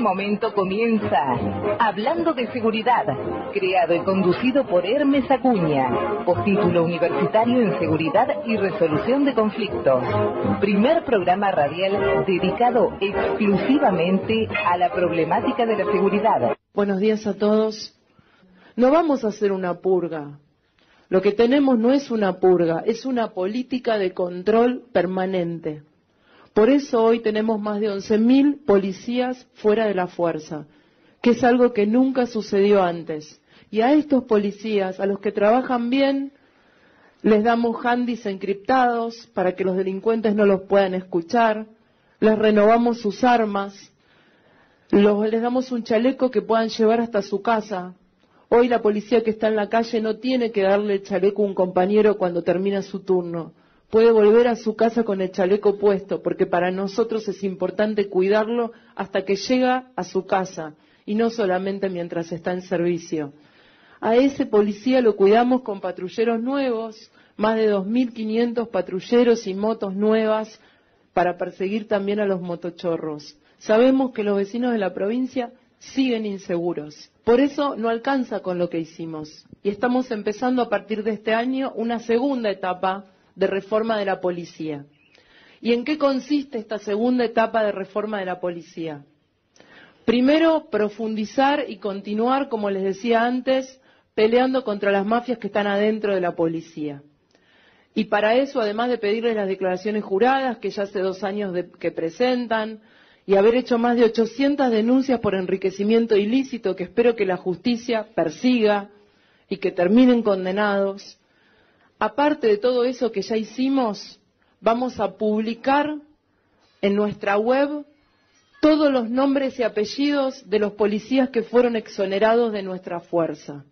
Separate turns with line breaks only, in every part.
momento comienza Hablando de Seguridad, creado y conducido por Hermes Acuña, postítulo universitario en Seguridad y Resolución de Conflictos. Primer programa radial dedicado exclusivamente a la problemática de la seguridad.
Buenos días a todos. No vamos a hacer una purga. Lo que tenemos no es una purga, es una política de control permanente. Por eso hoy tenemos más de 11.000 policías fuera de la fuerza, que es algo que nunca sucedió antes. Y a estos policías, a los que trabajan bien, les damos handys encriptados para que los delincuentes no los puedan escuchar, les renovamos sus armas, les damos un chaleco que puedan llevar hasta su casa. Hoy la policía que está en la calle no tiene que darle el chaleco a un compañero cuando termina su turno. Puede volver a su casa con el chaleco puesto, porque para nosotros es importante cuidarlo hasta que llega a su casa, y no solamente mientras está en servicio. A ese policía lo cuidamos con patrulleros nuevos, más de 2.500 patrulleros y motos nuevas para perseguir también a los motochorros. Sabemos que los vecinos de la provincia siguen inseguros. Por eso no alcanza con lo que hicimos. Y estamos empezando a partir de este año una segunda etapa de reforma de la policía. ¿Y en qué consiste esta segunda etapa de reforma de la policía? Primero, profundizar y continuar, como les decía antes, peleando contra las mafias que están adentro de la policía. Y para eso, además de pedirles las declaraciones juradas, que ya hace 2 años que presentan, y haber hecho más de 800 denuncias por enriquecimiento ilícito, que espero que la justicia persiga y que terminen condenados. Aparte de todo eso que ya hicimos, vamos a publicar en nuestra web todos los nombres y apellidos de los policías que fueron exonerados de nuestra fuerza.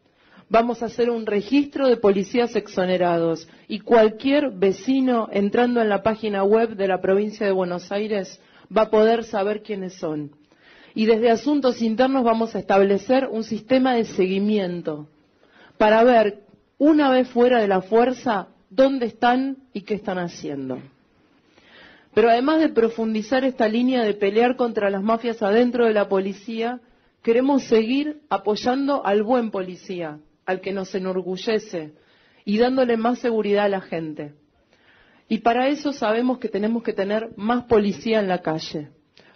Vamos a hacer un registro de policías exonerados y cualquier vecino entrando en la página web de la provincia de Buenos Aires va a poder saber quiénes son. Y desde Asuntos Internos vamos a establecer un sistema de seguimiento para ver, una vez fuera de la fuerza, dónde están y qué están haciendo. Pero además de profundizar esta línea de pelear contra las mafias adentro de la policía, queremos seguir apoyando al buen policía, al que nos enorgullece, y dándole más seguridad a la gente. Y para eso sabemos que tenemos que tener más policía en la calle.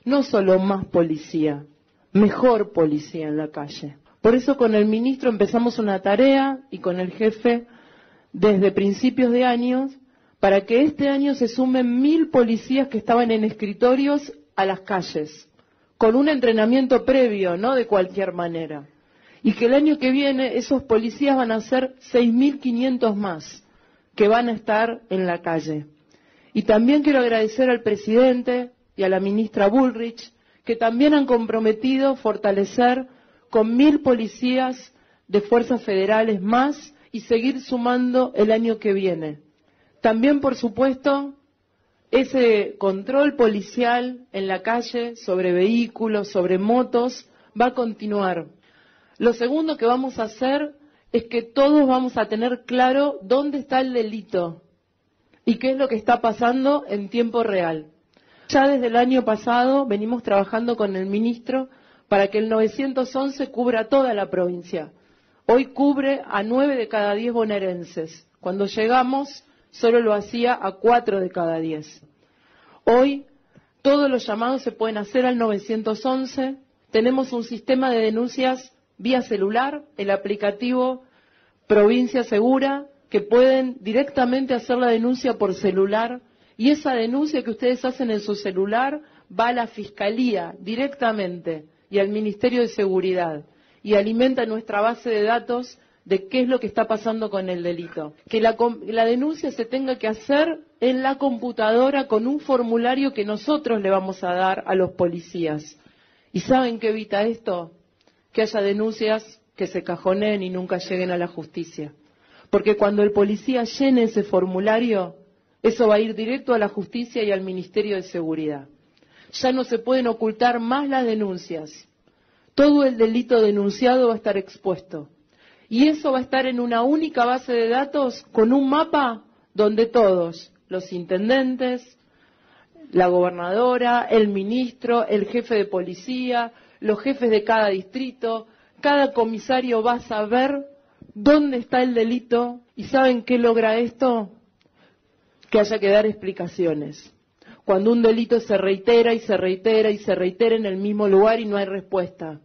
No solo más policía, mejor policía en la calle. Por eso con el ministro empezamos una tarea y con el jefe desde principios de años para que este año se sumen 1.000 policías que estaban en escritorios a las calles, con un entrenamiento previo, no de cualquier manera. Y que el año que viene esos policías van a ser 6.500 más que van a estar en la calle. Y también quiero agradecer al presidente y a la ministra Bullrich, que también han comprometido fortalecer con 1.000 policías de fuerzas federales más y seguir sumando el año que viene. También, por supuesto, ese control policial en la calle sobre vehículos, sobre motos, va a continuar. Lo segundo que vamos a hacer es que todos vamos a tener claro dónde está el delito y qué es lo que está pasando en tiempo real. Ya desde el año pasado venimos trabajando con el ministro para que el 911 cubra toda la provincia. Hoy cubre a 9 de cada 10 bonaerenses. Cuando llegamos solo lo hacía a 4 de cada 10. Hoy todos los llamados se pueden hacer al 911. Tenemos un sistema de denuncias vía celular, el aplicativo Provincia Segura, que pueden directamente hacer la denuncia por celular, y esa denuncia que ustedes hacen en su celular va a la Fiscalía directamente y al Ministerio de Seguridad, y alimenta nuestra base de datos de qué es lo que está pasando con el delito. Que la denuncia se tenga que hacer en la computadora con un formulario que nosotros le vamos a dar a los policías. ¿Y saben qué evita esto? Que haya denuncias que se cajoneen y nunca lleguen a la justicia. Porque cuando el policía llene ese formulario, eso va a ir directo a la justicia y al Ministerio de Seguridad. Ya no se pueden ocultar más las denuncias. Todo el delito denunciado va a estar expuesto. Y eso va a estar en una única base de datos con un mapa donde todos, los intendentes, la gobernadora, el ministro, el jefe de policía, los jefes de cada distrito, cada comisario va a saber dónde está el delito. ¿Y saben qué logra esto? Que haya que dar explicaciones. Cuando un delito se reitera y se reitera y se reitera en el mismo lugar y no hay respuesta.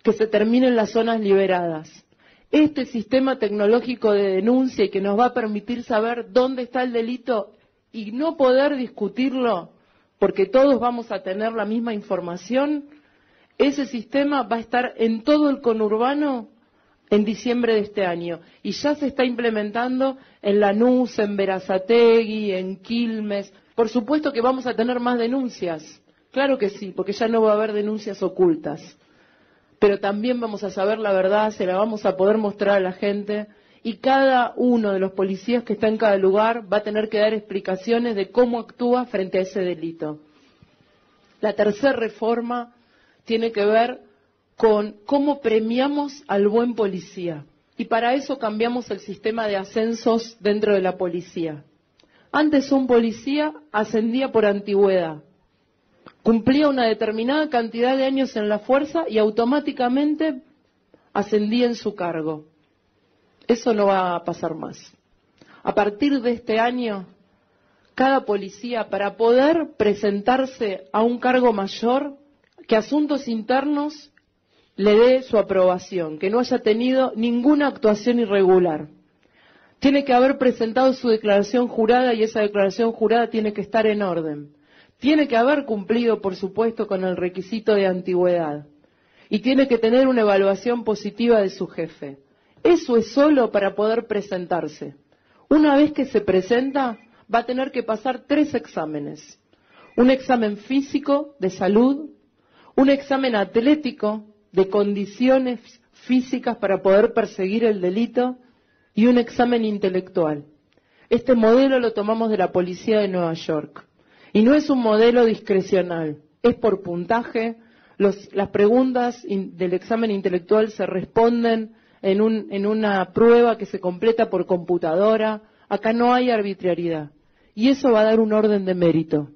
Que se terminen las zonas liberadas. Este sistema tecnológico de denuncia y que nos va a permitir saber dónde está el delito y no poder discutirlo porque todos vamos a tener la misma información, ese sistema va a estar en todo el conurbano en diciembre de este año y ya se está implementando en Lanús, en Berazategui, en Quilmes. Por supuesto que vamos a tener más denuncias, claro que sí, porque ya no va a haber denuncias ocultas, pero también vamos a saber la verdad, se la vamos a poder mostrar a la gente y cada uno de los policías que está en cada lugar va a tener que dar explicaciones de cómo actúa frente a ese delito. La tercera reforma tiene que ver con cómo premiamos al buen policía. Y para eso cambiamos el sistema de ascensos dentro de la policía. Antes un policía ascendía por antigüedad. Cumplía una determinada cantidad de años en la fuerza y automáticamente ascendía en su cargo. Eso no va a pasar más. A partir de este año, cada policía, para poder presentarse a un cargo mayor, que Asuntos Internos le dé su aprobación, que no haya tenido ninguna actuación irregular. Tiene que haber presentado su declaración jurada y esa declaración jurada tiene que estar en orden. Tiene que haber cumplido, por supuesto, con el requisito de antigüedad. Y tiene que tener una evaluación positiva de su jefe. Eso es solo para poder presentarse. Una vez que se presenta, va a tener que pasar 3 exámenes. Un examen físico, de salud, un examen atlético, de condiciones físicas para poder perseguir el delito, y un examen intelectual. Este modelo lo tomamos de la policía de Nueva York. Y no es un modelo discrecional, es por puntaje. Las preguntas del examen intelectual se responden en una prueba que se completa por computadora. Acá no hay arbitrariedad. Y eso va a dar un orden de mérito.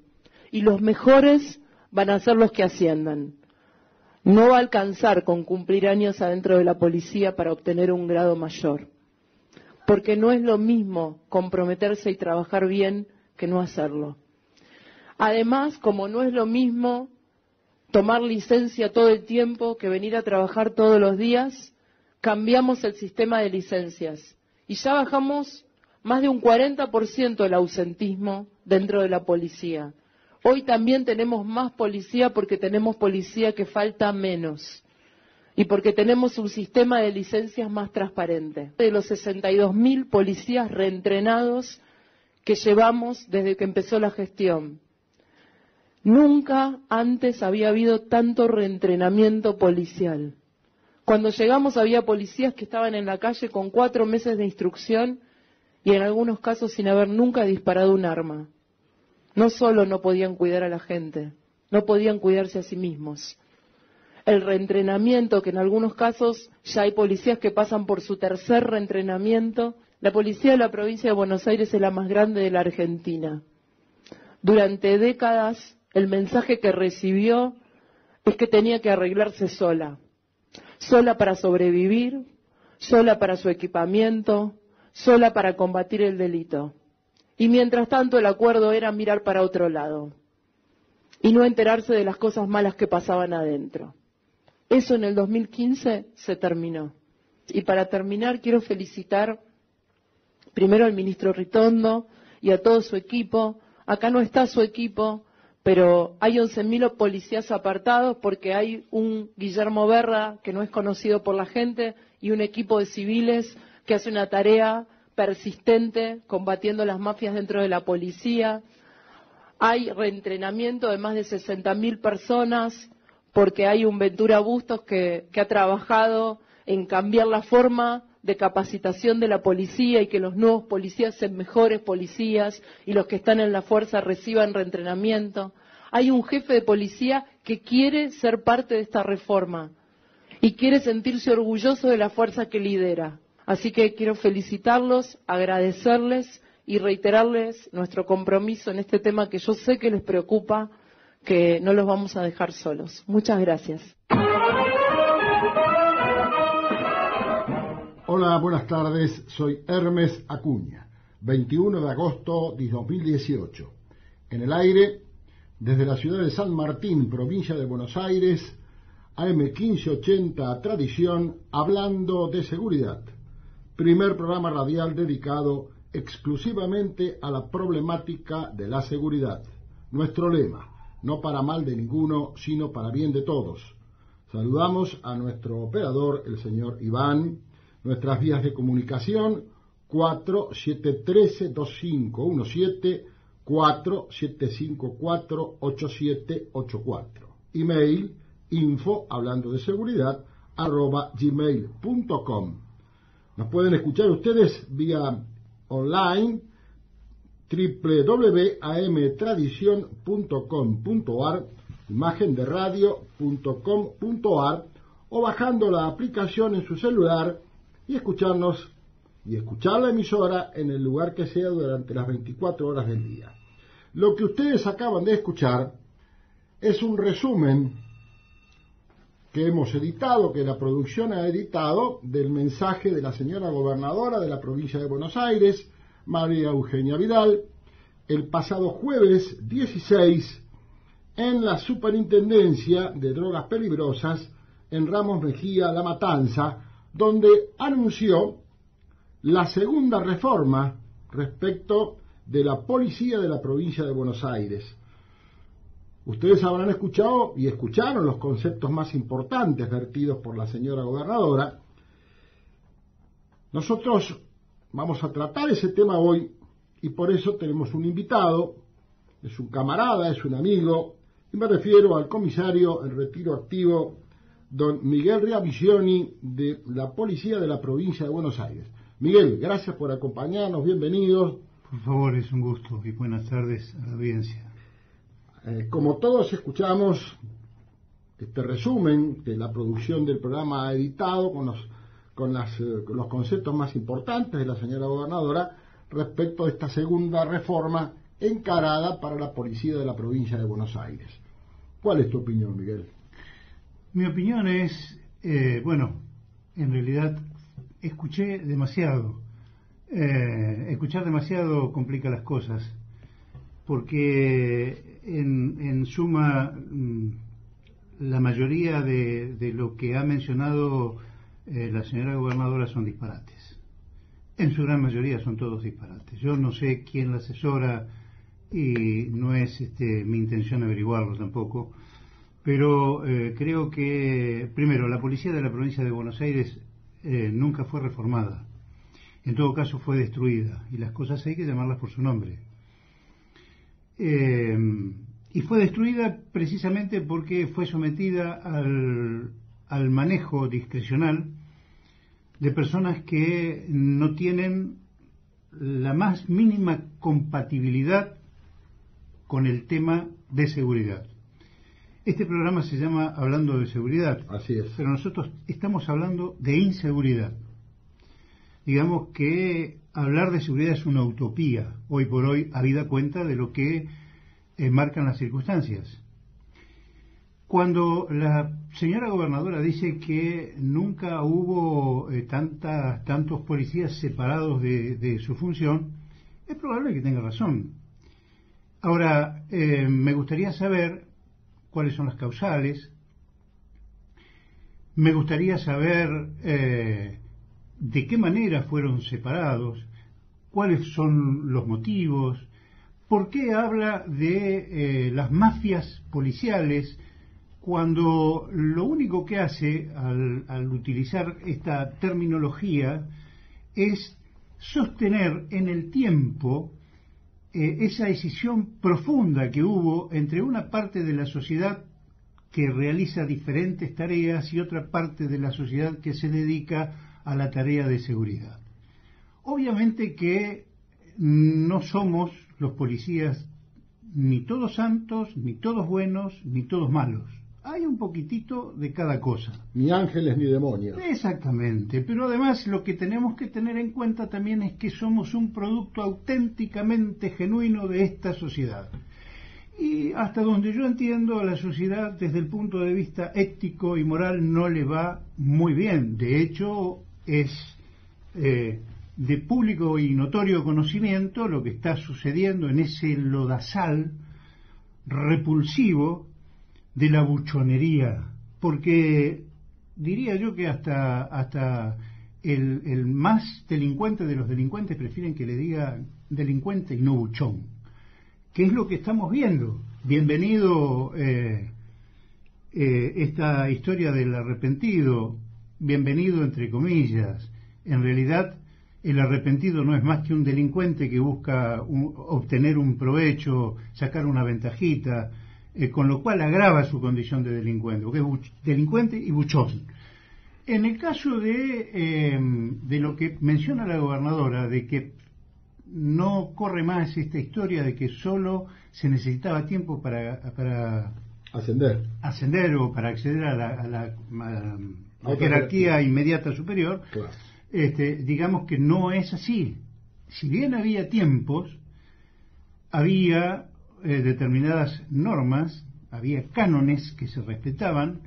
Y los mejores van a ser los que asciendan. No va a alcanzar con cumplir años adentro de la policía para obtener un grado mayor. Porque no es lo mismo comprometerse y trabajar bien que no hacerlo. Además, como no es lo mismo tomar licencia todo el tiempo que venir a trabajar todos los días, cambiamos el sistema de licencias. Y ya bajamos más de un 40% el ausentismo dentro de la policía. Hoy también tenemos más policía porque tenemos policía que falta menos. Y porque tenemos un sistema de licencias más transparente. De los 62.000 policías reentrenados que llevamos desde que empezó la gestión. Nunca antes había habido tanto reentrenamiento policial. Cuando llegamos había policías que estaban en la calle con 4 meses de instrucción y en algunos casos sin haber nunca disparado un arma. No solo no podían cuidar a la gente, no podían cuidarse a sí mismos. El reentrenamiento, que en algunos casos ya hay policías que pasan por su 3er reentrenamiento. La policía de la provincia de Buenos Aires es la más grande de la Argentina. Durante décadas el mensaje que recibió es que tenía que arreglarse sola. Sola para sobrevivir, sola para su equipamiento, sola para combatir el delito. Y mientras tanto el acuerdo era mirar para otro lado y no enterarse de las cosas malas que pasaban adentro. Eso en el 2015 se terminó. Y para terminar quiero felicitar primero al ministro Ritondo y a todo su equipo. Acá no está su equipo, pero hay 11.000 policías apartados porque hay un Guillermo Berra que no es conocido por la gente y un equipo de civiles que hace una tarea persistente combatiendo las mafias dentro de la policía. Hay reentrenamiento de más de 60.000 personas porque hay un Ventura Bustos que ha trabajado en cambiar la forma de capacitación de la policía y que los nuevos policías sean mejores policías y los que están en la fuerza reciban reentrenamiento. Hay un jefe de policía que quiere ser parte de esta reforma y quiere sentirse orgulloso de la fuerza que lidera. Así que quiero felicitarlos, agradecerles y reiterarles nuestro compromiso en este tema que yo sé que les preocupa, que no los vamos a dejar solos. Muchas gracias.
Hola, buenas tardes. Soy Hermes Acuña. 21 de agosto de 2018. En el aire, desde la ciudad de San Martín, provincia de Buenos Aires, AM 1580 Tradición, hablando de seguridad. Primer programa radial dedicado exclusivamente a la problemática de la seguridad. Nuestro lema, no para mal de ninguno, sino para bien de todos. Saludamos a nuestro operador, el señor Iván. Nuestras vías de comunicación, 4713-2517, 4754-8784. Email, info, hablando de seguridad, @gmail.com. Nos pueden escuchar ustedes vía online, www.amtradición.com.ar, imagenderadio.com.ar, o bajando la aplicación en su celular y escucharnos y escuchar la emisora en el lugar que sea durante las 24 horas del día. Lo que ustedes acaban de escuchar es un resumen que hemos editado, que la producción ha editado, del mensaje de la señora gobernadora de la provincia de Buenos Aires, María Eugenia Vidal, el pasado jueves 16 en la Superintendencia de Drogas Peligrosas en Ramos Mejía, La Matanza, donde anunció la segunda reforma respecto de la policía de la provincia de Buenos Aires. Ustedes habrán escuchado y escucharon los conceptos más importantes vertidos por la señora gobernadora. Nosotros vamos a tratar ese tema hoy y por eso tenemos un invitado, es un camarada, es un amigo, y me refiero al comisario en retiro activo, don Miguel Reavisioni, de la Policía de la Provincia de Buenos Aires. Miguel, gracias por acompañarnos, bienvenidos.
Por favor, es un gusto y buenas tardes a la audiencia.
Como todos escuchamos este resumen que la producción del programa ha editado con los conceptos más importantes de la señora gobernadora respecto a esta segunda reforma encarada para la policía de la provincia de Buenos Aires. ¿Cuál es tu opinión, Miguel?
Mi opinión es, en realidad escuché demasiado. Escuchar demasiado complica las cosas, porque en suma la mayoría de lo que ha mencionado la señora gobernadora son disparates. En su gran mayoría son todos disparates. Yo no sé quién la asesora y no es mi intención averiguarlo tampoco, pero creo que, primero, la policía de la provincia de Buenos Aires nunca fue reformada. En todo caso fue destruida, y las cosas hay que llamarlas por su nombre. Y fue destruida precisamente porque fue sometida al manejo discrecional de personas que no tienen la más mínima compatibilidad con el tema de seguridad. Este programa se llama Hablando de Seguridad.
Así es.
Pero nosotros estamos hablando de inseguridad. Digamos que hablar de seguridad es una utopía, hoy por hoy, habida cuenta de lo que marcan las circunstancias. Cuando la señora gobernadora dice que nunca hubo tantos policías separados de su función, es probable que tenga razón. Ahora, me gustaría saber cuáles son las causales, me gustaría saber de qué manera fueron separados, cuáles son los motivos, por qué habla de las mafias policiales cuando lo único que hace al utilizar esta terminología es sostener en el tiempo esa decisión profunda que hubo entre una parte de la sociedad que realiza diferentes tareas y otra parte de la sociedad que se dedica a la tarea de seguridad. Obviamente que no somos los policías ni todos santos, ni todos buenos, ni todos malos. Hay un poquitito de cada cosa.
Ni ángeles ni demonios.
Exactamente, pero además lo que tenemos que tener en cuenta también es que somos un producto auténticamente genuino de esta sociedad. Y hasta donde yo entiendo, a la sociedad desde el punto de vista ético y moral no le va muy bien. De hecho, es de público y notorio conocimiento lo que está sucediendo en ese lodazal repulsivo de la buchonería, porque diría yo que hasta el más delincuente de los delincuentes prefieren que le diga delincuente y no buchón, que es lo que estamos viendo. Bienvenido esta historia del arrepentido, bienvenido entre comillas. En realidad el arrepentido no es más que un delincuente que busca obtener un provecho, sacar una ventajita, con lo cual agrava su condición de delincuente, porque es delincuente y buchón. En el caso de lo que menciona la gobernadora, de que no corre más esta historia de que solo se necesitaba tiempo para ascender o para acceder a la jerarquía inmediata superior,
claro.
Digamos que no es así. Si bien había tiempos, había determinadas normas, había cánones que se respetaban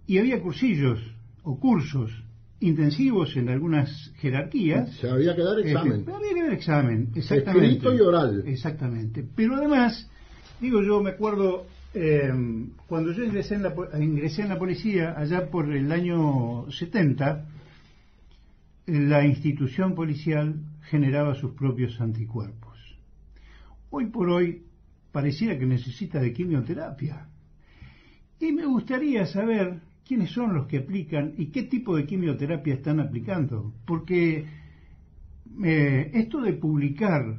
y había cursillos o cursos intensivos en algunas jerarquías.
Se había que dar examen.
Había que dar examen, exactamente.
Escrito y oral.
Exactamente. Pero además, digo yo, me acuerdo cuando yo ingresé en la policía, allá por el año 70, la institución policial generaba sus propios anticuerpos. Hoy por hoy pareciera que necesita de quimioterapia. Y me gustaría saber quiénes son los que aplican y qué tipo de quimioterapia están aplicando. Porque esto de publicar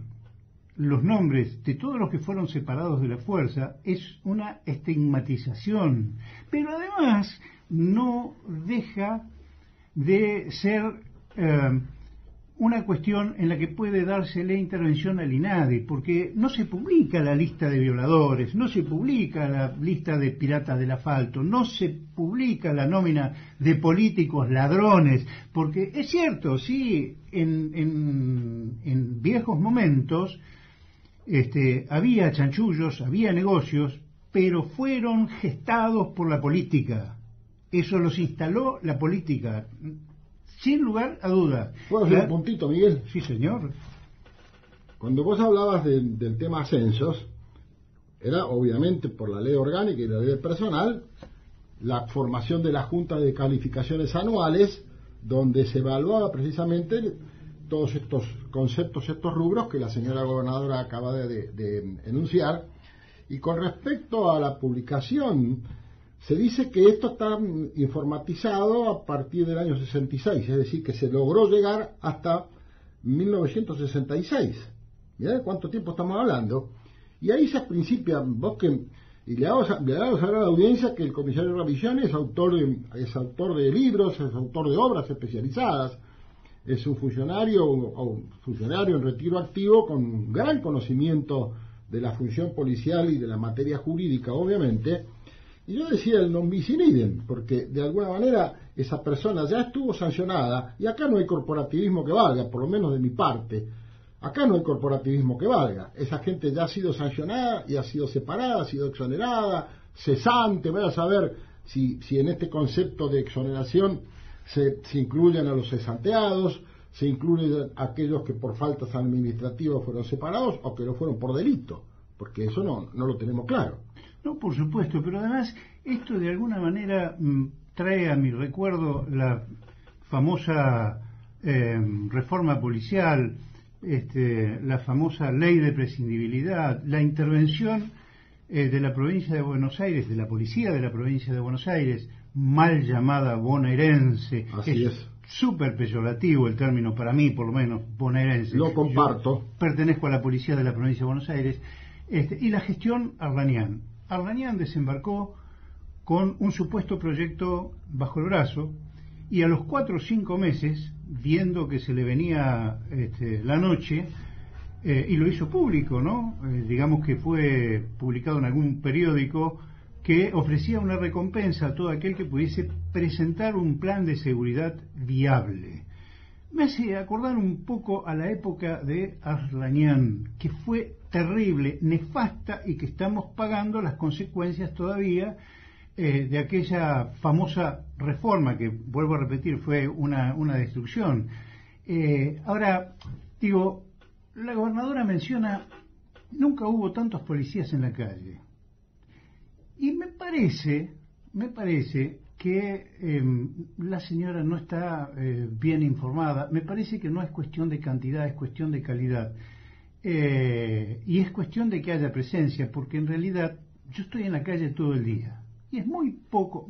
los nombres de todos los que fueron separados de la fuerza es una estigmatización. Pero además no deja de ser una cuestión en la que puede dársele intervención al INADI, porque no se publica la lista de violadores, no se publica la lista de piratas del asfalto, no se publica la nómina de políticos ladrones, porque es cierto, sí, en viejos momentos había chanchullos, había negocios, pero fueron gestados por la política. Eso los instaló la política, sin lugar a dudas.
¿Puedo hacer un puntito, Miguel?
Sí, señor.
Cuando vos hablabas del tema ascensos, era obviamente por la ley orgánica y la ley del personal, la formación de la Junta de Calificaciones Anuales, donde se evaluaba precisamente todos estos conceptos, estos rubros que la señora gobernadora acaba de enunciar. Y con respecto a la publicación, se dice que esto está informatizado a partir del año 66, es decir, que se logró llegar hasta 1966. Mirá cuánto tiempo estamos hablando. Y ahí se principia, y le hago saber a la audiencia que el comisario de revisión es autor de libros, es autor de obras especializadas, es un funcionario en retiro activo con gran conocimiento de la función policial y de la materia jurídica, obviamente. Y yo decía el non bis in idem, porque de alguna manera esa persona ya estuvo sancionada, y acá no hay corporativismo que valga, por lo menos de mi parte. Acá no hay corporativismo que valga. Esa gente ya ha sido sancionada y ha sido separada, ha sido exonerada, cesante. Voy a saber si en este concepto de exoneración se incluyen a los cesanteados, se incluyen a aquellos que por faltas administrativas fueron separados o que lo fueron por delito, porque eso no lo tenemos claro.
No, por supuesto, pero además esto de alguna manera trae a mi recuerdo la famosa reforma policial, la famosa ley de prescindibilidad, la intervención de la provincia de Buenos Aires, de la policía de la provincia de Buenos Aires, mal llamada bonaerense.
Así es.
Súper peyorativo el término para mí, por lo menos, bonaerense.
Lo comparto.
Yo pertenezco a la policía de la provincia de Buenos Aires. Y la gestión Arlanián. Arlanián desembarcó con un supuesto proyecto bajo el brazo y a los 4 o 5 meses, viendo que se le venía la noche, y lo hizo público, ¿no? Digamos que fue publicado en algún periódico que ofrecía una recompensa a todo aquel que pudiese presentar un plan de seguridad viable. Me hace acordar un poco a la época de Arlanián, que fue terrible, nefasta, y que estamos pagando las consecuencias todavía de aquella famosa reforma que, vuelvo a repetir, fue una destrucción. Ahora, digo, la gobernadora menciona, nunca hubo tantos policías en la calle. Y me parece que la señora no está bien informada. Me parece que no es cuestión de cantidad, es cuestión de calidad. Y es cuestión de que haya presencia, porque en realidad yo estoy en la calle todo el día. Y es muy poco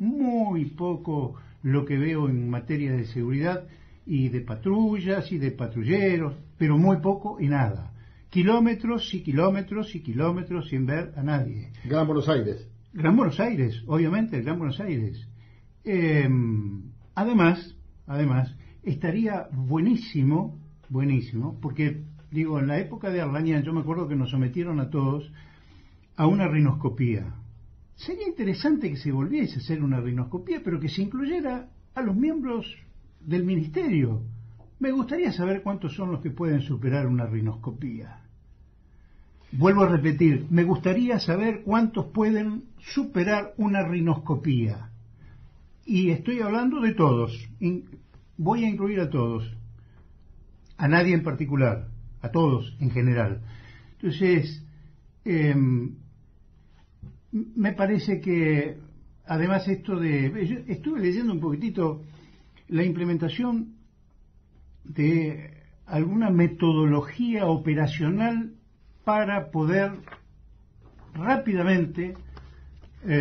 lo que veo en materia de seguridad y de patrullas y de patrulleros, pero muy poco y nada. Kilómetros y kilómetros y kilómetros sin ver a nadie.
Gran Buenos Aires.
Gran Buenos Aires, obviamente, el Gran Buenos Aires. Además, estaría buenísimo, porque, digo, en la época de Arlañán, yo me acuerdo que nos sometieron a todos a una rinoscopía. Sería interesante que se volviese a hacer una rinoscopía, pero que se incluyera a los miembros del ministerio. Me gustaría saber cuántos son los que pueden superar una rinoscopía. Vuelvo a repetir, me gustaría saber cuántos pueden superar una rinoscopía. Y estoy hablando de todos. Voy a incluir a todos. A nadie en particular. A todos en general. Entonces, me parece que, además, yo estuve leyendo un poquitito la implementación de alguna metodología operacional para poder rápidamente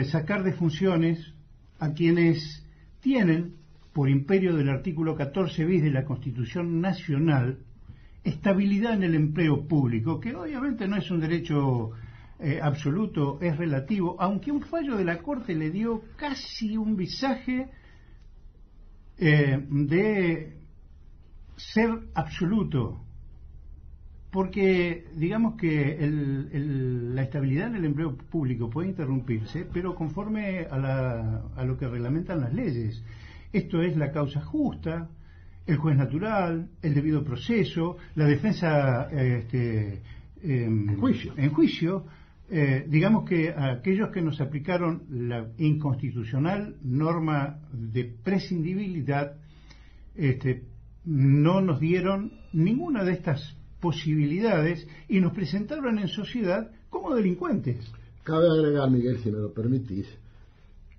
sacar de funciones a quienes tienen, por imperio del artículo 14 bis de la Constitución Nacional, estabilidad en el empleo público, que obviamente no es un derecho absoluto, es relativo, aunque un fallo de la Corte le dio casi un visaje de ser absoluto, porque digamos que la estabilidad en el empleo público puede interrumpirse, pero conforme a lo que reglamentan las leyes. Esto es la causa justa, el juez natural, el debido proceso, la defensa en juicio. Digamos que aquellos que nos aplicaron la inconstitucional norma de prescindibilidad no nos dieron ninguna de estas posibilidades y nos presentaron en sociedad como delincuentes.
Cabe agregar, Miguel, si me lo permitís,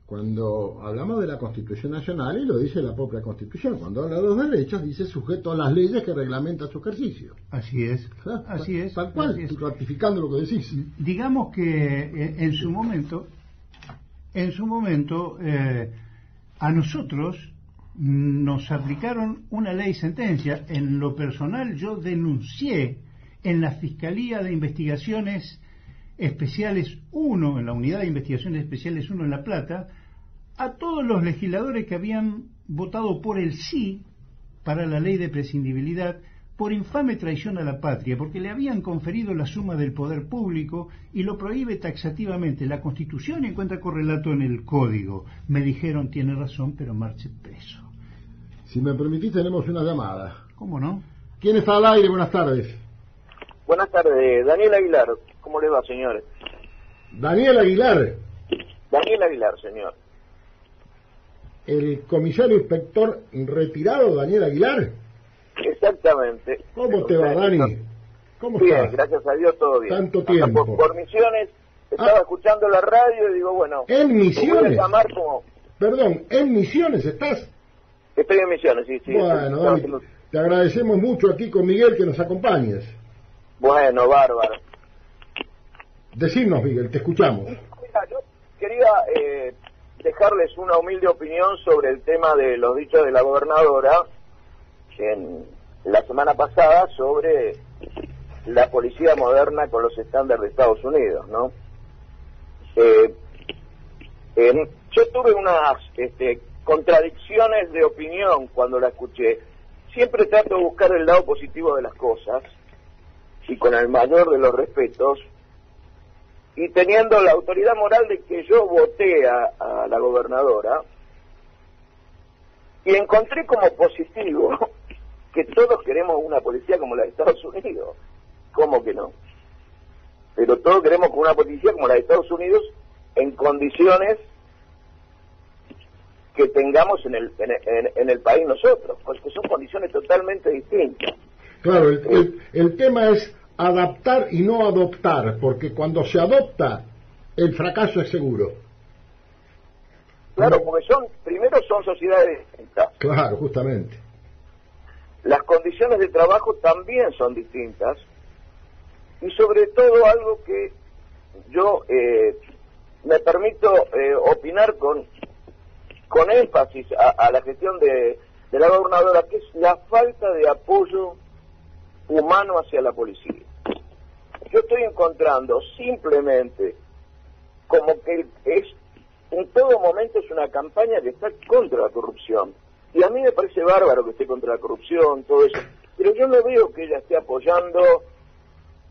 cuando hablamos de la Constitución Nacional, y lo dice la propia Constitución, cuando habla de los derechos, dice sujeto a las leyes que reglamentan su ejercicio.
Así es, así es.
Tal cual,
así es.
ratificando lo que decís.
Digamos que en su momento, a nosotros nos aplicaron una ley sentencia. En lo personal, yo denuncié en la Fiscalía de Investigaciones Especiales 1, en la Unidad de Investigaciones Especiales 1 en La Plata, a todos los legisladores que habían votado por el sí para la ley de prescindibilidad por infame traición a la patria, porque le habían conferido la suma del poder público y lo prohíbe taxativamente la Constitución y encuentra correlato en el Código. Me dijeron, tiene razón, pero marche preso.
Si me permitís, tenemos una llamada.
¿Cómo no?
¿Quién está al aire? Buenas tardes.
Buenas tardes, Daniel Aguilar. ¿Cómo le va, señores?
Daniel Aguilar.
Daniel Aguilar, señor.
¿El comisario inspector retirado, Daniel Aguilar?
Exactamente.
¿Cómo te va, Dani? ¿Cómo
bien,
estás?
Gracias a Dios, todo bien.
Tanto tiempo.
Por Misiones, estaba escuchando la radio y digo, bueno...
¿En Misiones?
Voy a llamar como...
Perdón, ¿en Misiones estás?
Estoy en Misiones, sí.
Bueno, Dani, te agradecemos mucho aquí con Miguel que nos acompañes.
Bueno, bárbaro.
Decinos, Miguel, te escuchamos.
Mira, yo quería dejarles una humilde opinión sobre el tema de los dichos de la gobernadora en la semana pasada sobre la policía moderna con los estándares de Estados Unidos, ¿no? Yo tuve unas contradicciones de opinión cuando la escuché. Siempre trato de buscar el lado positivo de las cosas y con el mayor de los respetos, y teniendo la autoridad moral de que yo voté a la gobernadora, y encontré como positivo que todos queremos una policía como la de Estados Unidos. ¿Cómo que no? pero todos queremos con una policía como la de Estados Unidos en condiciones que tengamos en el país nosotros, porque son condiciones totalmente distintas.
Claro, el tema es adaptar y no adoptar, porque cuando se adopta, el fracaso es seguro.
Claro, porque primero son sociedades distintas.
Claro, justamente.
Las condiciones de trabajo también son distintas, y sobre todo algo que yo me permito opinar con énfasis a la gestión de la gobernadora, que es la falta de apoyo humano hacia la policía. Yo estoy encontrando simplemente como que en todo momento es una campaña que está contra la corrupción. Y a mí me parece bárbaro que esté contra la corrupción, todo eso. Pero yo no veo que ella esté apoyando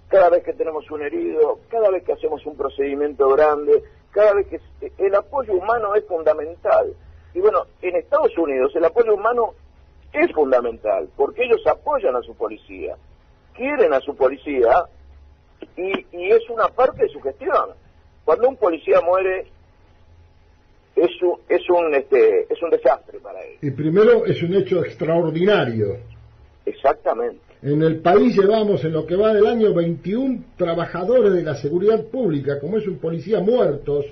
cada vez que tenemos un herido, cada vez que hacemos un procedimiento grande, cada vez que el apoyo humano es fundamental. Y bueno, en Estados Unidos el apoyo humano es fundamental, porque ellos apoyan a su policía, quieren a su policía, y es una parte de su gestión. Cuando un policía muere, es un desastre para él.
Y primero es un hecho extraordinario.
Exactamente.
En el país llevamos, en lo que va del año, 21 trabajadores de la seguridad pública, como es un policía, muertos,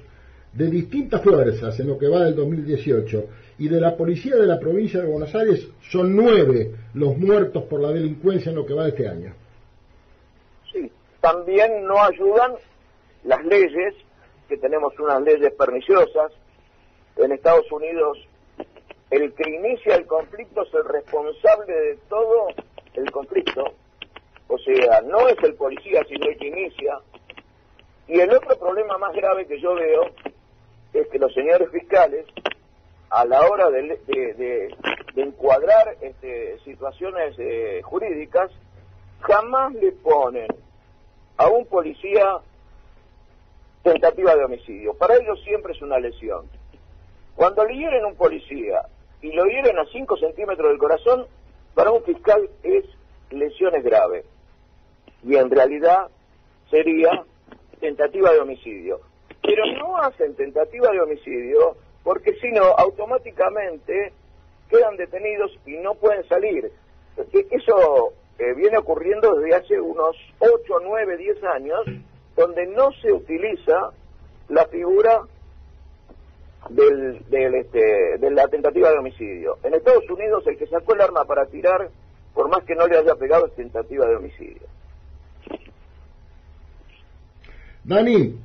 de distintas fuerzas, en lo que va del 2018. Y de la policía de la provincia de Buenos Aires son 9 los muertos por la delincuencia en lo que va de este año.
Sí, también no ayudan las leyes, que tenemos unas leyes perniciosas. En Estados Unidos, el que inicia el conflicto es el responsable de todo el conflicto. O sea, no es el policía, sino el que inicia. Y el otro problema más grave que yo veo es que los señores fiscales, a la hora de encuadrar situaciones jurídicas, jamás le ponen a un policía tentativa de homicidio. Para ellos siempre es una lesión. Cuando le hieren a un policía y lo hieren a 5 centímetros del corazón, para un fiscal es lesiones graves. Y en realidad sería tentativa de homicidio. Pero no hacen tentativa de homicidio porque si no, automáticamente quedan detenidos y no pueden salir. Eso viene ocurriendo desde hace unos 8, 9, 10 años, donde no se utiliza la figura de la tentativa de homicidio. En Estados Unidos el que sacó el arma para tirar, por más que no le haya pegado, es tentativa de homicidio.
Dani,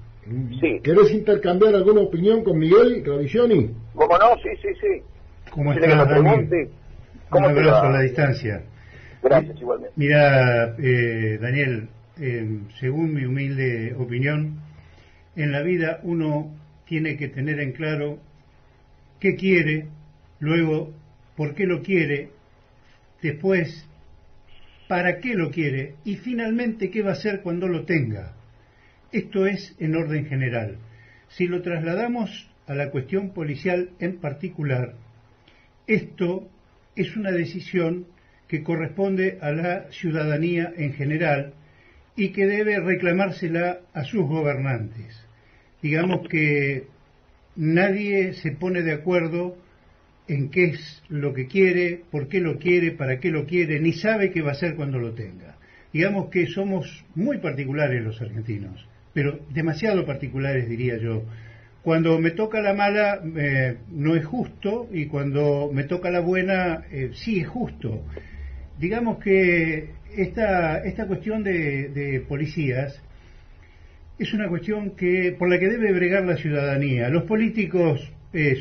sí.
¿Querés intercambiar alguna opinión con Miguel Ravisioni?
¿Cómo no? Sí.
¿Cómo estás, Dani?
¿Cómo
un abrazo a la distancia.
Gracias, igualmente.
Mira, Daniel, según mi humilde opinión, en la vida uno tiene que tener en claro qué quiere, luego por qué lo quiere, después para qué lo quiere y finalmente qué va a hacer cuando lo tenga. Esto es en orden general. Si lo trasladamos a la cuestión policial en particular, esto es una decisión que corresponde a la ciudadanía en general y que debe reclamársela a sus gobernantes. Digamos que nadie se pone de acuerdo en qué es lo que quiere, por qué lo quiere, para qué lo quiere, ni sabe qué va a hacer cuando lo tenga. Digamos que somos muy particulares los argentinos, pero demasiado particulares, diría yo. Cuando me toca la mala no es justo, y cuando me toca la buena sí es justo. Digamos que esta cuestión de policías es una cuestión por la que debe bregar la ciudadanía. Los políticos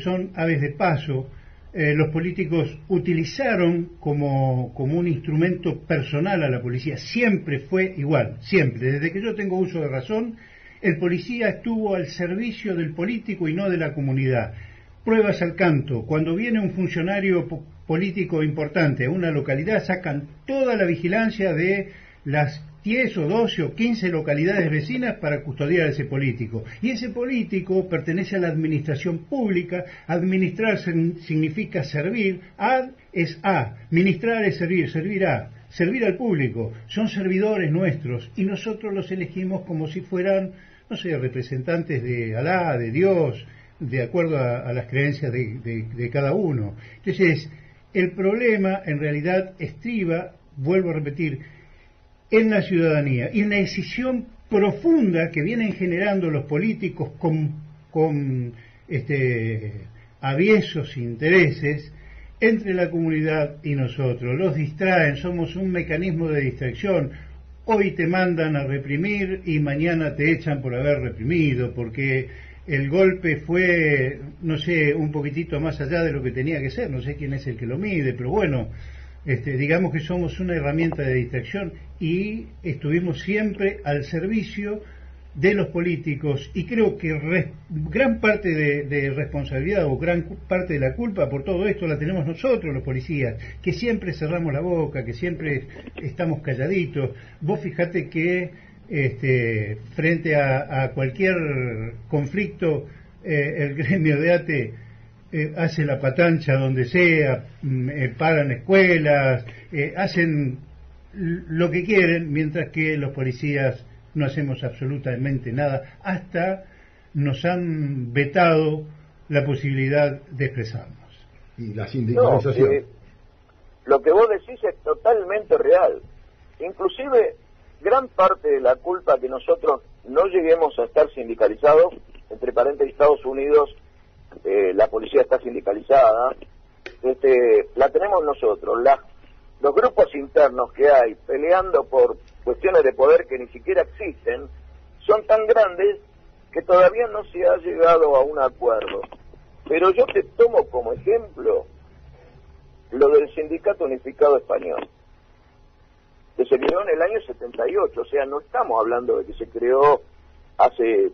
son aves de paso. Los políticos utilizaron como un instrumento personal a la policía. Siempre fue igual, siempre. Desde que yo tengo uso de razón, el policía estuvo al servicio del político y no de la comunidad. Pruebas al canto. Cuando viene un funcionario político importante a una localidad, sacan toda la vigilancia de las 10 o 12 o 15 localidades vecinas para custodiar a ese político. Y ese político pertenece a la administración pública. Administrar significa servir. Ad es a. Ministrar es servir. Servir a. servir al público, son servidores nuestros y nosotros los elegimos como si fueran, no sé, representantes de Alá, de Dios, de acuerdo a las creencias de cada uno. Entonces, el problema en realidad estriba, vuelvo a repetir, en la ciudadanía y en la decisión profunda que vienen generando los políticos con aviesos intereses entre la comunidad y nosotros. Los distraen, somos un mecanismo de distracción. Hoy te mandan a reprimir y mañana te echan por haber reprimido, porque el golpe fue, no sé, un poquitito más allá de lo que tenía que ser. No sé quién es el que lo mide, pero bueno, digamos que somos una herramienta de distracción y estuvimos siempre al servicio de los políticos, y creo que gran parte de responsabilidad o gran parte de la culpa por todo esto la tenemos nosotros, los policías, que siempre cerramos la boca, que siempre estamos calladitos. Vos fijate que frente a cualquier conflicto, el gremio de ATE hace la patancha donde sea, paran escuelas, hacen lo que quieren, mientras que los policías no hacemos absolutamente nada, hasta nos han vetado la posibilidad de expresarnos.
Y la sindicalización.
Lo que vos decís es totalmente real. Inclusive, gran parte de la culpa que nosotros no lleguemos a estar sindicalizados, entre paréntesis, Estados Unidos, la policía está sindicalizada, la tenemos nosotros. Los grupos internos que hay peleando por cuestiones de poder que ni siquiera existen, son tan grandes que todavía no se ha llegado a un acuerdo. Pero yo te tomo como ejemplo lo del Sindicato Unificado Español, que se creó en el año 78, o sea, no estamos hablando de que se creó hace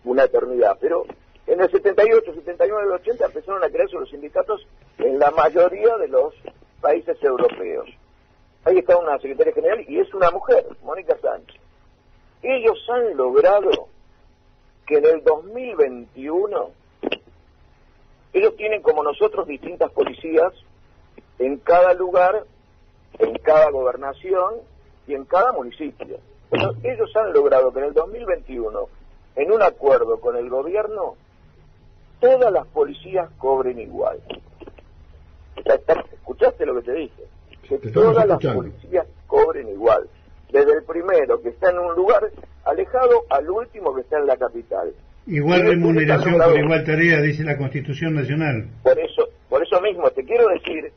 una eternidad, pero en el 78, 79 y 80 empezaron a crearse los sindicatos en la mayoría de los países europeos. Ahí está una secretaria general y es una mujer, Mónica Sánchez. Ellos han logrado que en el 2021 ellos tienen como nosotros distintas policías en cada lugar, en cada gobernación y en cada municipio. Pero ellos han logrado que en el 2021, en un acuerdo con el gobierno, todas las policías cobren igual. ¿Escuchaste lo que te dije? Que todas las policías cobren igual, desde el primero que está en un lugar alejado al último que está en la capital.
Igual remuneración por igual tarea, dice la Constitución Nacional.
Por eso mismo te quiero decir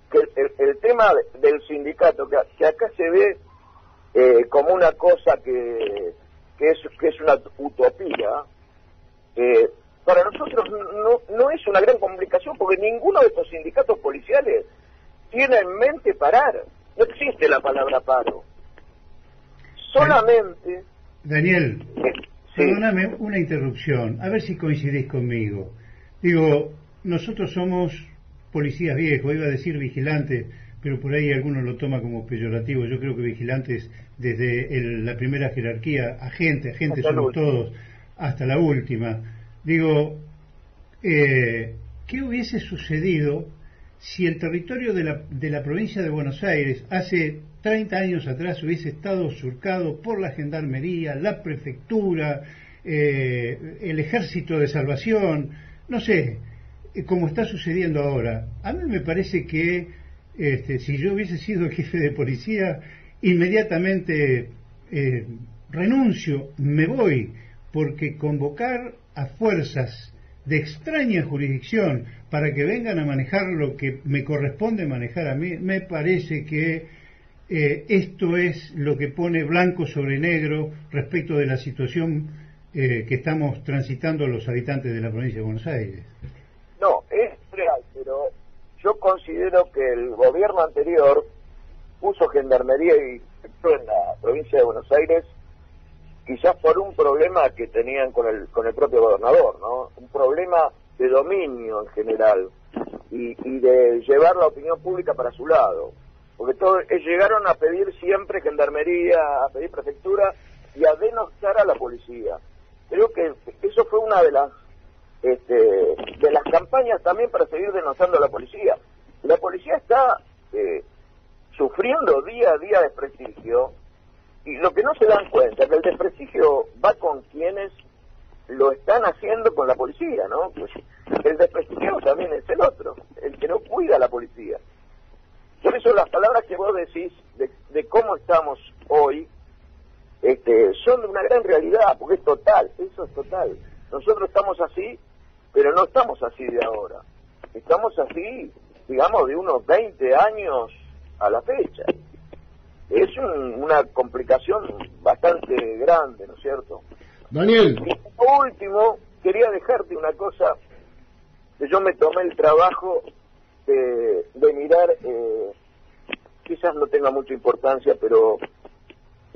que el tema del sindicato, que acá se ve como una cosa que es una utopía, para nosotros no es una gran complicación, porque ninguno de estos sindicatos policiales tiene en mente parar. No existe la palabra paro. Solamente...
Daniel,
sí.
Perdóname una interrupción, a ver si coincidís conmigo. Digo, nosotros somos policías viejos, iba a decir vigilantes, pero por ahí alguno lo toma como peyorativo. Yo creo que vigilantes desde la primera jerarquía, agente somos todos, hasta la última. Digo, ¿qué hubiese sucedido si el territorio de la provincia de Buenos Aires hace 30 años atrás hubiese estado surcado por la Gendarmería, la Prefectura, el Ejército de Salvación, no sé, como está sucediendo ahora? A mí me parece que si yo hubiese sido jefe de policía, inmediatamente renuncio, me voy, porque convocar a fuerzas de extraña jurisdicción para que vengan a manejar lo que me corresponde manejar a mí, me parece que esto es lo que pone blanco sobre negro respecto de la situación que estamos transitando los habitantes de la provincia de Buenos Aires.
No, es real, pero yo considero que el gobierno anterior puso gendarmería y en la provincia de Buenos Aires quizás por un problema que tenían con el propio gobernador, ¿no? Un problema de dominio en general y de llevar la opinión pública para su lado, porque llegaron a pedir siempre gendarmería, a pedir prefectura y a denostar a la policía. Creo que eso fue una de las campañas también para seguir denostando a la policía. La policía está sufriendo día a día desprestigio, y lo que no se dan cuenta es que el desprestigio va con quienes lo están haciendo con la policía, ¿no? Pues el desprestigio también es el otro, el que no cuida a la policía. Por eso las palabras que vos decís de cómo estamos hoy son de una gran realidad, porque es total, eso es total. Nosotros estamos así, pero no estamos así de ahora. Estamos así, digamos, de unos 20 años a la fecha. Es una complicación bastante grande, ¿no es cierto?
Daniel.
Y por último, quería dejarte una cosa, que yo me tomé el trabajo de mirar, quizás no tenga mucha importancia, pero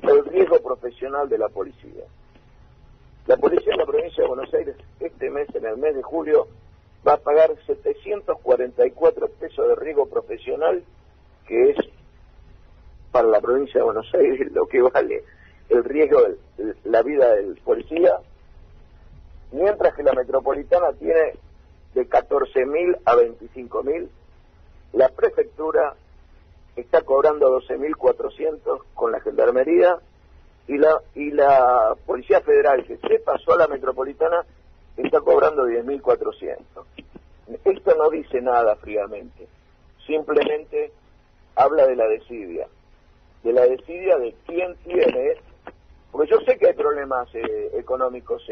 el riesgo profesional de la policía. La policía de la provincia de Buenos Aires, este mes, en el mes de julio, va a pagar 744 pesos de riesgo profesional, que es para la provincia de Buenos Aires lo que vale el riesgo de la vida del policía, mientras que la metropolitana tiene de 14.000 a 25.000, la prefectura está cobrando 12.400 con la gendarmería, y la Policía Federal, que se pasó a la metropolitana, está cobrando 10.400. Esto no dice nada fríamente, simplemente habla de la desidia de quién tiene, porque yo sé que hay problemas económicos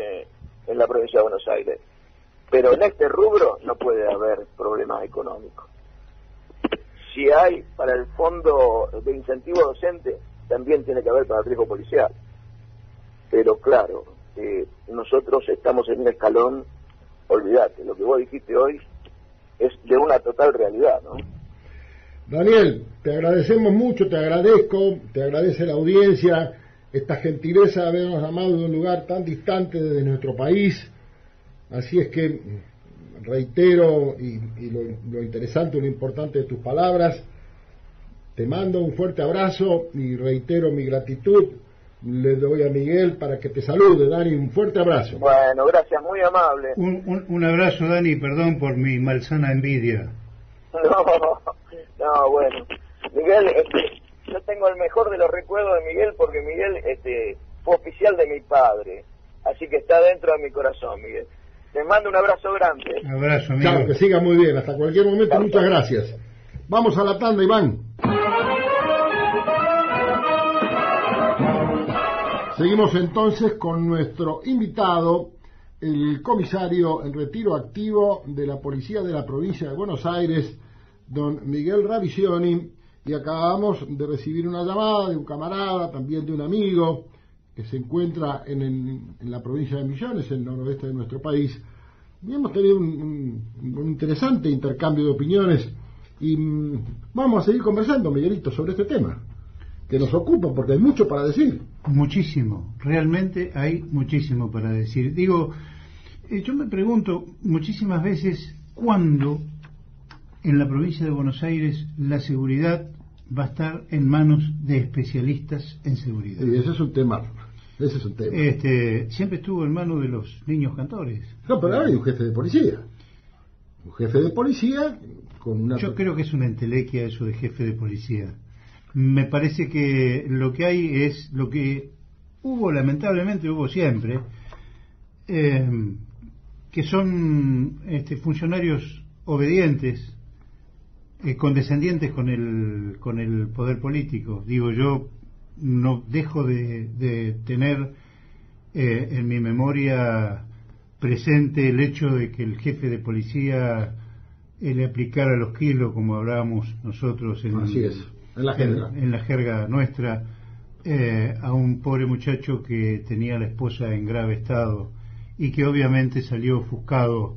en la provincia de Buenos Aires, pero en este rubro no puede haber problemas económicos. Si hay para el fondo de incentivo docente, también tiene que haber para el riesgo policial. Pero claro, nosotros estamos en un escalón, olvídate, lo que vos dijiste hoy es de una total realidad, ¿no?
Daniel, te agradecemos mucho, te agradece la audiencia, esta gentileza de habernos llamado de un lugar tan distante de nuestro país. Así es que reitero y lo interesante, lo importante de tus palabras. Te mando un fuerte abrazo y reitero mi gratitud. Le doy a Miguel para que te salude. Dani, un fuerte abrazo.
Bueno, gracias, muy amable.
Un abrazo, Dani, perdón por mi malsana envidia.
No, bueno. Miguel, yo tengo el mejor de los recuerdos de Miguel, porque Miguel fue oficial de mi padre. Así que está dentro de mi corazón, Miguel. Te mando un abrazo grande.
Abrazo, amigo.
Chao, que siga muy bien. Hasta cualquier momento. Chao, muchas gracias. Vamos a la tanda, Iván. Seguimos entonces con nuestro invitado, el comisario en retiro activo de la Policía de la Provincia de Buenos Aires, don Miguel Ravisioni, y acabamos de recibir una llamada de un camarada, también de un amigo, que se encuentra en la provincia de Misiones, en el noroeste de nuestro país, y hemos tenido un interesante intercambio de opiniones, y vamos a seguir conversando, Miguelito, sobre este tema, que nos ocupa, porque hay mucho para decir.
Muchísimo, realmente hay muchísimo para decir. Digo, yo me pregunto muchísimas veces cuándo en la provincia de Buenos Aires la seguridad va a estar en manos de especialistas en seguridad.
Sí, ese es un tema.
Siempre estuvo en manos de los niños cantores.
No, pero ahora hay un jefe de policía. Un jefe de policía con una...
Yo creo que es una entelequia eso de jefe de policía. Me parece que lo que hay es lo que lamentablemente hubo siempre, que son funcionarios obedientes, condescendientes con el poder político. Digo, yo no dejo de tener en mi memoria presente el hecho de que el jefe de policía le aplicara los kilos, como hablábamos nosotros
Así es. En
la jerga nuestra, a un pobre muchacho que tenía a la esposa en grave estado y que obviamente salió ofuscado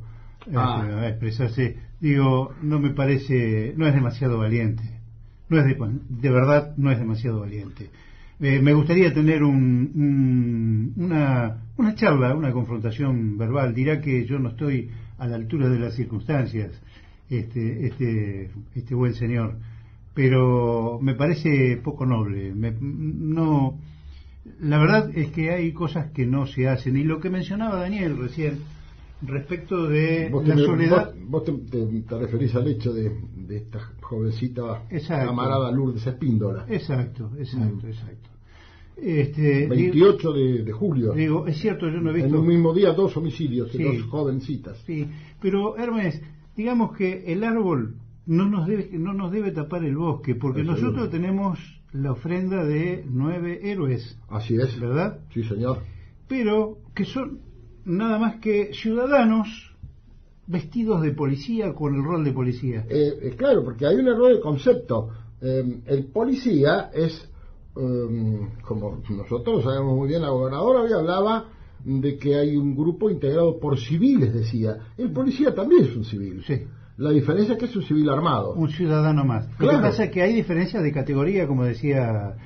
a expresarse. Digo, no me parece, no es demasiado valiente, de verdad no es demasiado valiente. Me gustaría tener una charla, una confrontación verbal. Dirá que yo no estoy a la altura de las circunstancias, este buen señor, pero me parece poco noble. La verdad es que hay cosas que no se hacen, y lo que mencionaba Daniel recién, respecto de
Vos
la soledad.
Vos te referís al hecho de esta jovencita camarada Lourdes Espíndola.
Exacto.
28 de julio.
Digo, es cierto, yo no he visto...
En un mismo día 2 homicidios de
Sí.
2 jovencitas.
Sí, pero Hermes, digamos que el árbol no nos debe tapar el bosque, porque
Eso
nosotros
digo.
tenemos la ofrenda de 9 héroes,
Así es.
¿verdad?
Sí, señor.
Pero que son nada más que ciudadanos vestidos de policía con el rol de policía.
Claro, porque hay un error de concepto. El policía es, como nosotros sabemos muy bien, la gobernadora hoy hablaba de que hay un grupo integrado por civiles, decía. El policía también es un civil.
Sí.
La diferencia es que es un civil armado.
Un ciudadano más. Lo
Claro.
que pasa es que hay diferencias de categoría, como decía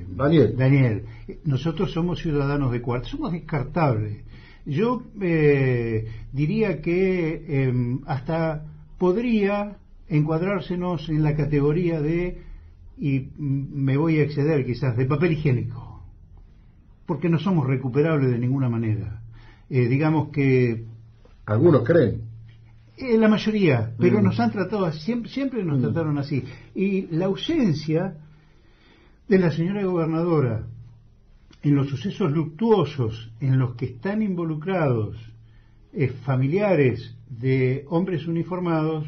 Daniel. Nosotros somos ciudadanos de cuarta, somos descartables. Yo diría que hasta podría encuadrársenos en la categoría de, y me voy a exceder quizás, de papel higiénico, porque no somos recuperables de ninguna manera. Digamos que
Algunos creen.
la mayoría, pero nos han tratado, siempre nos trataron así. Y la ausencia de la señora gobernadora en los sucesos luctuosos en los que están involucrados familiares de hombres uniformados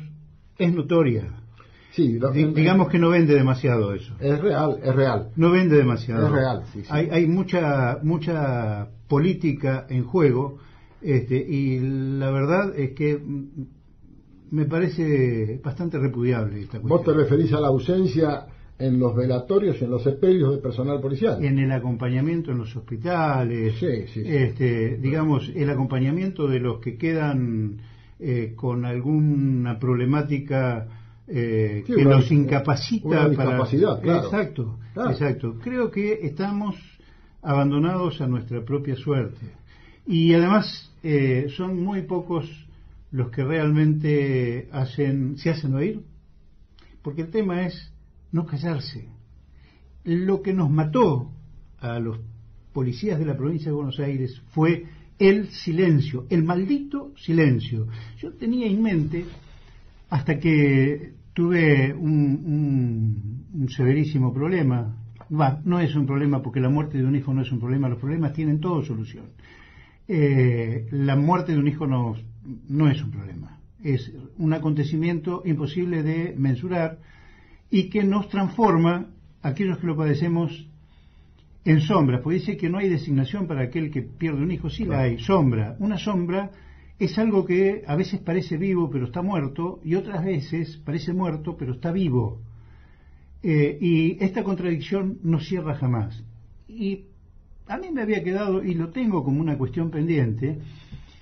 es notoria.
Sí,
Digamos que no vende demasiado eso.
es real.
No vende demasiado.
Es real, sí.
Hay mucha política en juego, y la verdad es que me parece bastante repudiable esta cuestión.
Vos te referís a la ausencia en los velatorios y en los sepelios de personal policial.
En el acompañamiento en los hospitales,
Sí.
digamos, el acompañamiento de los que quedan con alguna problemática que los incapacita
una discapacidad, claro.
Exacto. Creo que estamos abandonados a nuestra propia suerte. Y además son muy pocos los que realmente se hacen oír, porque el tema es no callarse. Lo que nos mató a los policías de la provincia de Buenos Aires fue el silencio, el maldito silencio. Yo tenía en mente, hasta que tuve un severísimo problema. No es un problema, porque la muerte de un hijo no es un problema, los problemas tienen todo solución. La muerte de un hijo no es un problema, es un acontecimiento imposible de mensurar y que nos transforma, aquellos que lo padecemos, en sombras. Porque dice que no hay designación para aquel que pierde un hijo. Sí la hay, sombra. Una sombra es algo que a veces parece vivo pero está muerto, y otras veces parece muerto pero está vivo. Y esta contradicción no cierra jamás. Y a mí me había quedado, y lo tengo como una cuestión pendiente,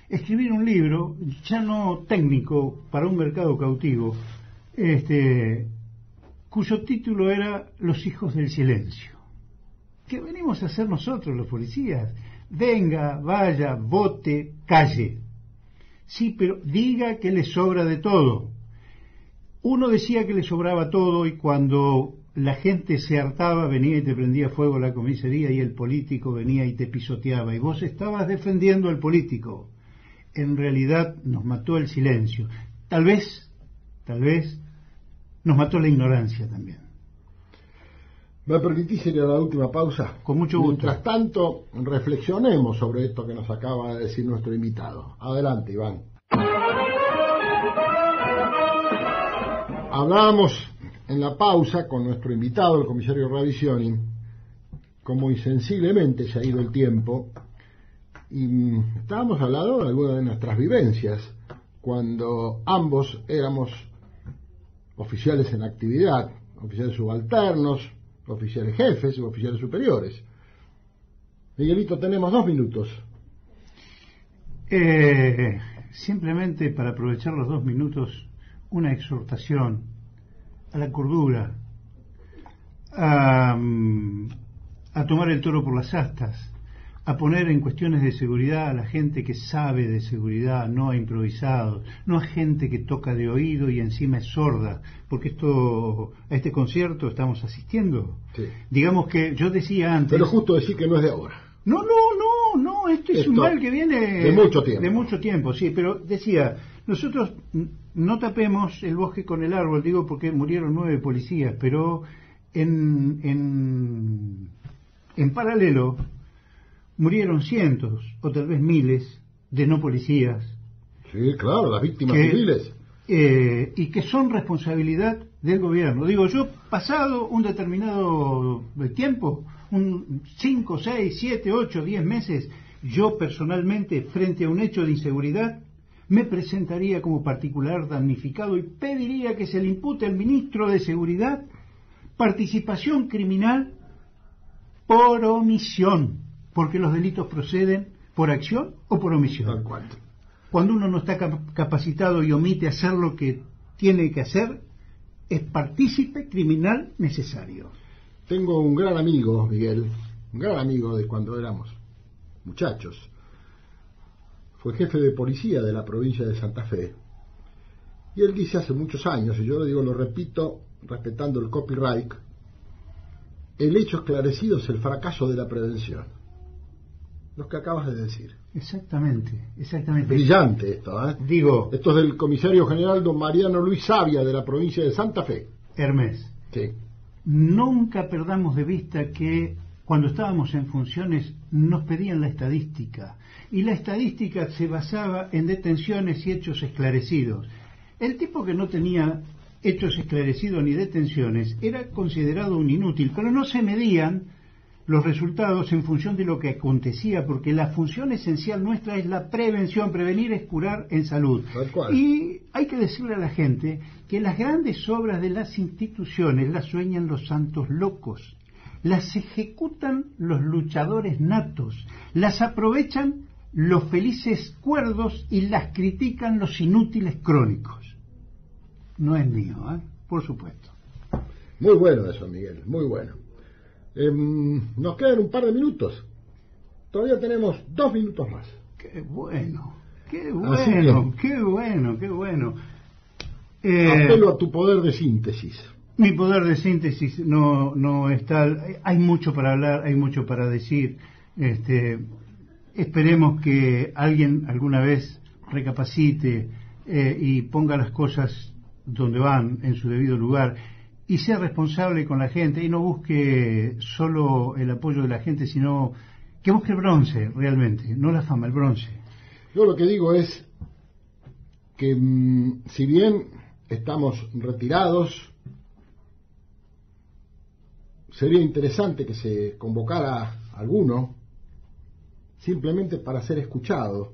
escribir un libro, ya no técnico, para un mercado cautivo, cuyo título era Los hijos del silencio. ¿Qué venimos a hacer nosotros los policías? Venga, vaya, vote, calle. Sí, pero diga que le sobra de todo. Uno decía que le sobraba todo, y cuando la gente se hartaba venía y te prendía fuego a la comisaría, y el político venía y te pisoteaba, y vos estabas defendiendo al político. En realidad nos mató el silencio. Tal vez nos mató la ignorancia también.
¿Me permitís ir a la última pausa?
Con mucho gusto.
Mientras tanto, reflexionemos sobre esto que nos acaba de decir nuestro invitado. Adelante, Iván. Hablábamos en la pausa con nuestro invitado, el comisario Ravisioni, como insensiblemente se ha ido el tiempo, y estábamos hablando de algunas de nuestras vivencias, cuando ambos éramos oficiales en actividad, oficiales subalternos, oficiales jefes u oficiales superiores. Miguelito, tenemos 2 minutos.
Simplemente para aprovechar los 2 minutos, una exhortación a la cordura, a tomar el toro por las astas, a poner en cuestiones de seguridad a la gente que sabe de seguridad, no a improvisados, no a gente que toca de oído y encima es sorda, porque a este concierto estamos asistiendo.
Sí.
Digamos que yo decía antes...
Pero justo decir que no es de ahora.
No, No, esto es un mal que viene
de mucho tiempo.
De mucho tiempo, sí, pero decía, nosotros no tapemos el bosque con el árbol, digo porque murieron 9 policías, pero en paralelo murieron cientos o tal vez miles de no policías.
Sí, claro, las víctimas civiles.
Y que son responsabilidad del gobierno. Digo, yo pasado un determinado tiempo, 5, 6, 7, 8, 10 meses, yo personalmente, frente a un hecho de inseguridad, me presentaría como particular damnificado y pediría que se le impute al ministro de Seguridad participación criminal por omisión, porque los delitos proceden por acción o por omisión.
Tal cual.
Cuando uno no está capacitado y omite hacer lo que tiene que hacer, es partícipe criminal necesario.
Tengo un gran amigo, Miguel, un gran amigo de cuando éramos muchachos. Fue jefe de policía de la provincia de Santa Fe. Y él dice hace muchos años, y yo le digo, lo repito, respetando el copyright, el hecho esclarecido es el fracaso de la prevención. Lo que acabas de decir.
Exactamente.
Brillante esto, ¿eh?
Digo,
esto es del comisario general don Mariano Luis Savia de la provincia de Santa Fe.
Hermes.
Sí.
Nunca perdamos de vista que cuando estábamos en funciones nos pedían la estadística. Y la estadística se basaba en detenciones y hechos esclarecidos. El tipo que no tenía hechos esclarecidos ni detenciones era considerado un inútil, pero no se medían los resultados en función de lo que acontecía, porque la función esencial nuestra es la prevención. Prevenir es curar en salud.
Tal cual.
Y hay que decirle a la gente que las grandes obras de las instituciones las sueñan los santos locos, las ejecutan los luchadores natos, las aprovechan los felices cuerdos y las critican los inútiles crónicos. No es mío, ¿eh? Por supuesto.
Muy bueno eso, Miguel, muy bueno. Nos quedan un par de minutos. Todavía tenemos 2 minutos más.
Qué bueno, qué bueno.
Apelo a tu poder de síntesis.
Mi poder de síntesis no está. Hay mucho para hablar, hay mucho para decir. Esperemos que alguien alguna vez recapacite y ponga las cosas donde van, en su debido lugar, y sea responsable con la gente y no busque solo el apoyo de la gente, sino que busque el bronce realmente, no la fama, el bronce.
Yo lo que digo es que si bien estamos retirados, sería interesante que se convocara alguno simplemente para ser escuchado,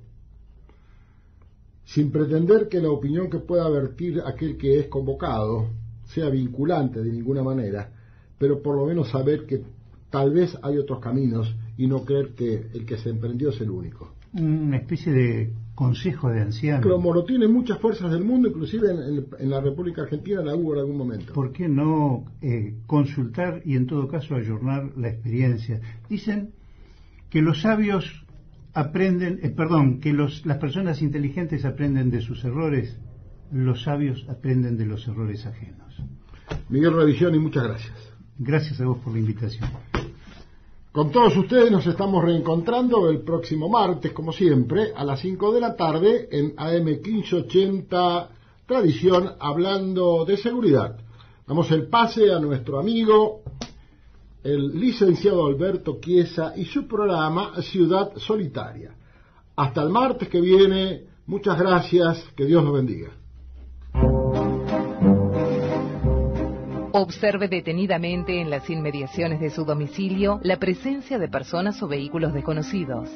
sin pretender que la opinión que pueda vertir aquel que es convocado sea vinculante de ninguna manera, pero por lo menos saber que tal vez hay otros caminos y no creer que el que se emprendió es el único.
Una especie de consejo de ancianos.
Como lo tienen muchas fuerzas del mundo, inclusive en la República Argentina la hubo en algún momento.
¿Por qué no consultar y en todo caso ayornar la experiencia? Dicen que los sabios aprenden, las personas inteligentes aprenden de sus errores, los sabios aprenden de los errores ajenos.
Miguel Revisión, y muchas gracias.
Gracias a vos por la invitación.
Con todos ustedes nos estamos reencontrando el próximo martes, como siempre, a las 5 de la tarde en AM 1580 Tradición, hablando de seguridad. Damos el pase a nuestro amigo, el licenciado Alberto Chiesa, y su programa Ciudad Solitaria. Hasta el martes que viene, muchas gracias, que Dios los bendiga.
Observe detenidamente en las inmediaciones de su domicilio la presencia de personas o vehículos desconocidos.